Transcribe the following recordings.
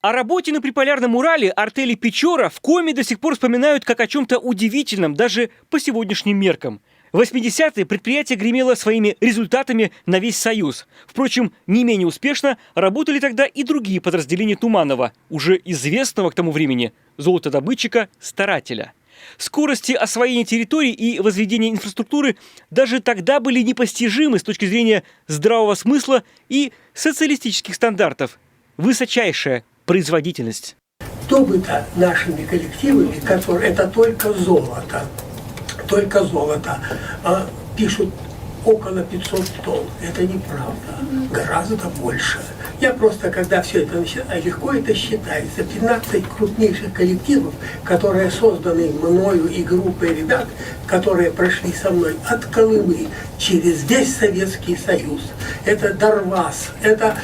О работе на Приполярном Урале артели Печора в Коми до сих пор вспоминают как о чем-то удивительном, даже по сегодняшним меркам. В 80-е предприятие гремело своими результатами на весь Союз. Впрочем, не менее успешно работали тогда и другие подразделения Туманова, уже известного к тому времени золотодобытчика-старателя. Скорости освоения территорий и возведения инфраструктуры даже тогда были непостижимы с точки зрения здравого смысла и социалистических стандартов. Высочайшая производительность. Добыто нашими коллективами, которые это только золото, пишут около 500 тонн. Это неправда, гораздо больше. Я просто, когда все это начинаю, легко это считается. 15 крупнейших коллективов, которые созданы мною и группой ребят, которые прошли со мной от Колымы через весь Советский Союз. Это Дорвас, это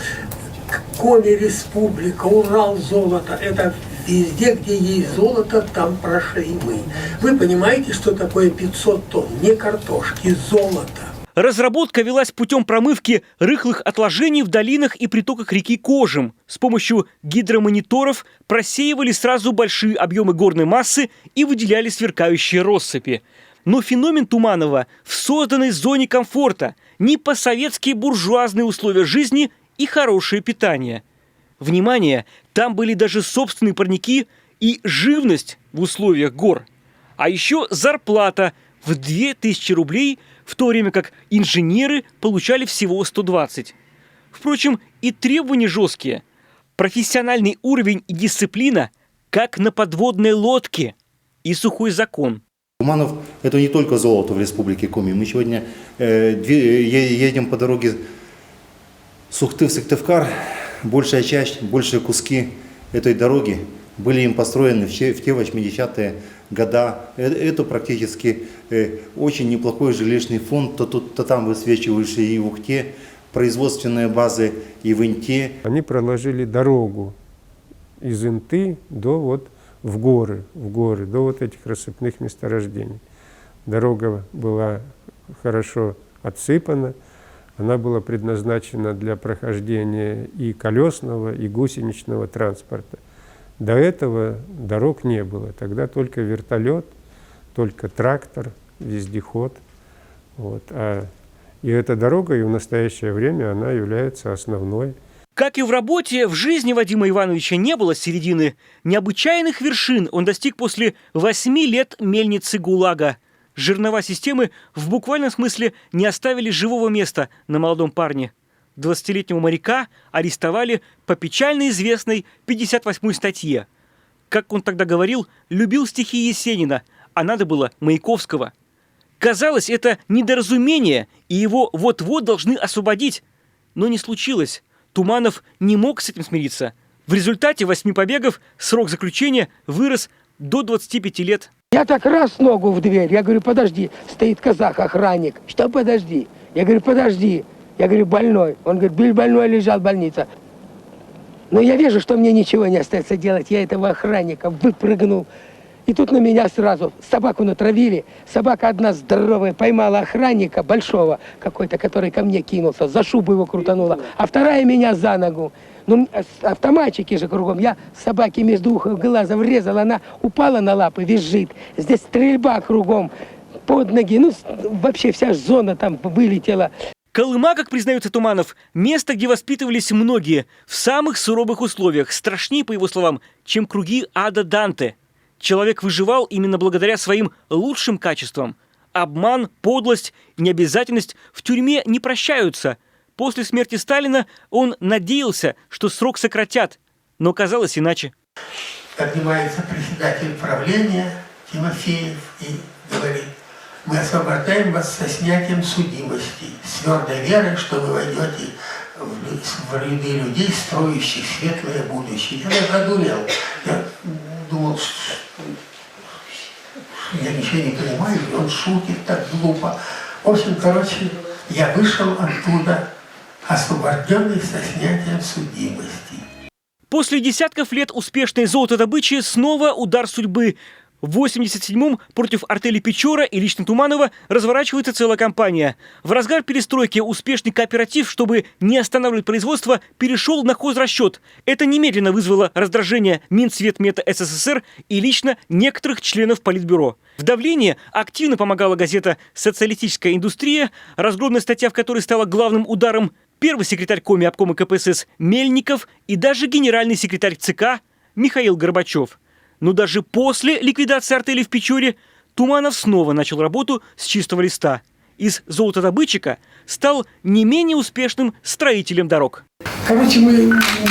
Коми Республика, Урал золото. Это везде, где есть золото, там прошли мы. Вы понимаете, что такое 500 тонн? Не картошки, золото. Разработка велась путем промывки рыхлых отложений в долинах и притоках реки Кожем. С помощью гидромониторов просеивали сразу большие объемы горной массы и выделяли сверкающие россыпи. Но феномен Туманова в созданной зоне комфорта, не по-советски буржуазные условия жизни и хорошее питание. Внимание, там были даже собственные парники и живность в условиях гор. А еще зарплата в 2000 рублей, в то время как инженеры получали всего 120. Впрочем, и требования жесткие. Профессиональный уровень и дисциплина, как на подводной лодке, и сухой закон. Туманов – это не только золото в республике Коми. Мы сегодня едем по дороге Сухтыв-Сыктывкар. Большая часть, большие куски этой дороги были им построены в те 80-е годы. Это практически очень неплохой жилищный фонд. То тут, то там высвечивающие и в Ухте, производственные базы и в Инте. Они проложили дорогу из Инты до в горы, до вот этих рассыпных месторождений. Дорога была хорошо отсыпана. Она была предназначена для прохождения и колесного, и гусеничного транспорта. До этого дорог не было. Тогда только вертолет, только трактор, вездеход. И эта дорога и в настоящее время она является основной. Как и в работе, в жизни Вадима Ивановича не было середины. Необычайных вершин он достиг после 8 лет мельницы ГУЛАГа. Жернова системы в буквальном смысле не оставили живого места на молодом парне. 20-летнего моряка арестовали по печально известной 58-й статье. Как он тогда говорил, любил стихи Есенина, а надо было Маяковского. Казалось, это недоразумение, и его вот-вот должны освободить. Но не случилось. Туманов не мог с этим смириться. В результате 8 побегов срок заключения вырос до 25 лет. Я так раз ногу в дверь, я говорю, подожди, стоит казах-охранник. Что подожди? Я говорю, подожди. Я говорю, больной. Он говорит, больной лежал в больнице. Но я вижу, что мне ничего не остается делать. Я этого охранника выпрыгнул. И тут на меня сразу собаку натравили. Собака одна здоровая поймала охранника большого какой-то, который ко мне кинулся, за шубу его крутанула, а вторая меня за ногу. Ну, автоматчики же кругом. Я собаке между ухом и глазом врезал, она упала на лапы, визжит. Здесь стрельба кругом, под ноги. Ну, вообще вся зона там вылетела. Колыма, как признается Туманов, место, где воспитывались многие, в самых суровых условиях, страшнее, по его словам, чем круги ада Данте. Человек выживал именно благодаря своим лучшим качествам. Обман, подлость, необязательность в тюрьме не прощаются. После смерти Сталина он надеялся, что срок сократят, но казалось иначе. Поднимается председатель правления Тимофеев и говорит, мы освобождаем вас со снятием судимости, с твердой верой, что вы войдете в ряды людей, строящих светлое будущее. Я задурел. Я думал, я ничего не понимаю, он шутит так глупо. В общем, я вышел оттуда, освобожденный со снятием судимости. После десятков лет успешной золотодобычи снова удар судьбы. В 87-м против артели Печора и лично Туманова разворачивается целая кампания. В разгар перестройки успешный кооператив, чтобы не останавливать производство, перешел на хозрасчет. Это немедленно вызвало раздражение Минцветмета СССР и лично некоторых членов Политбюро. В давлении активно помогала газета «Социалистическая индустрия», разгромная статья в которой стала главным ударом, первый секретарь Коми обкома КПСС Мельников и даже генеральный секретарь ЦК Михаил Горбачев. Но даже после ликвидации артели в Печоре Туманов снова начал работу с чистого листа. Из золотодобытчика стал не менее успешным строителем дорог. Короче, мы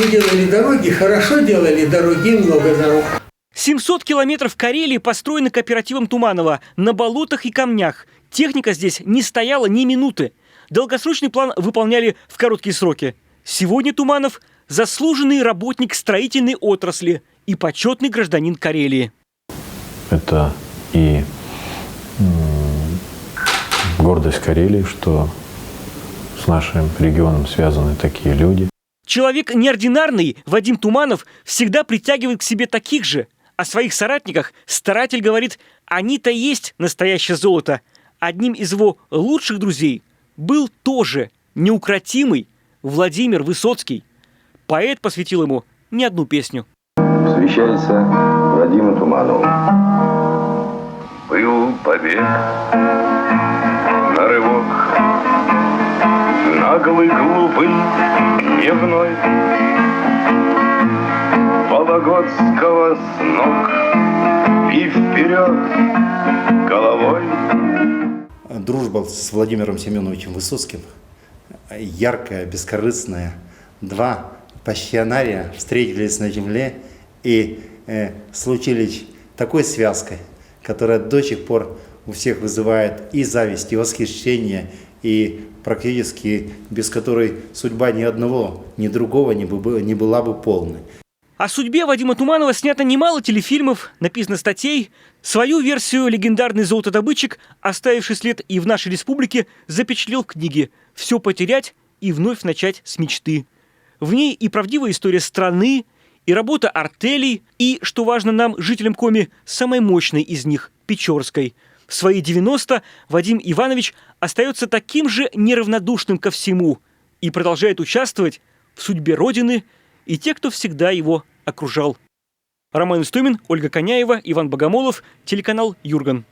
делали дороги, хорошо делали дороги, много дорог. 700 километров Карелии построены кооперативом Туманова на болотах и камнях. Техника здесь не стояла ни минуты. Долгосрочный план выполняли в короткие сроки. Сегодня Туманов – заслуженный работник строительной отрасли и почетный гражданин Карелии. Это и гордость Карелии, что с нашим регионом связаны такие люди. Человек неординарный, Вадим Туманов, всегда притягивает к себе таких же. О своих соратниках старатель говорит, они-то есть настоящее золото. Одним из его лучших друзей был тоже неукротимый Владимир Высоцкий. Поэт посвятил ему не одну песню. Посвящается Владимиру Туманову. Был побег на рывок, наглый, глупый, дневной, Вологодского с ног и вперед головой. Дружба с Владимиром Семеновичем Высоцким яркая, бескорыстная. Два пассионария встретились на земле и случились такой связкой, которая до сих пор у всех вызывает и зависть, и восхищение, и практически без которой судьба ни одного, ни другого не была бы полной. О судьбе Вадима Туманова снято немало телефильмов, написано статей. Свою версию легендарный золотодобытчик, оставивший след и в нашей республике, запечатлел в книге «Все потерять и вновь начать с мечты». В ней и правдивая история страны, и работа артелей, и, что важно нам, жителям Коми, самой мощной из них – Печорской. В свои 90 Вадим Иванович остается таким же неравнодушным ко всему и продолжает участвовать в судьбе Родины и тех, кто всегда его окружал. Роман Истомин, Ольга Коняева, Иван Богомолов, телеканал «Юрган».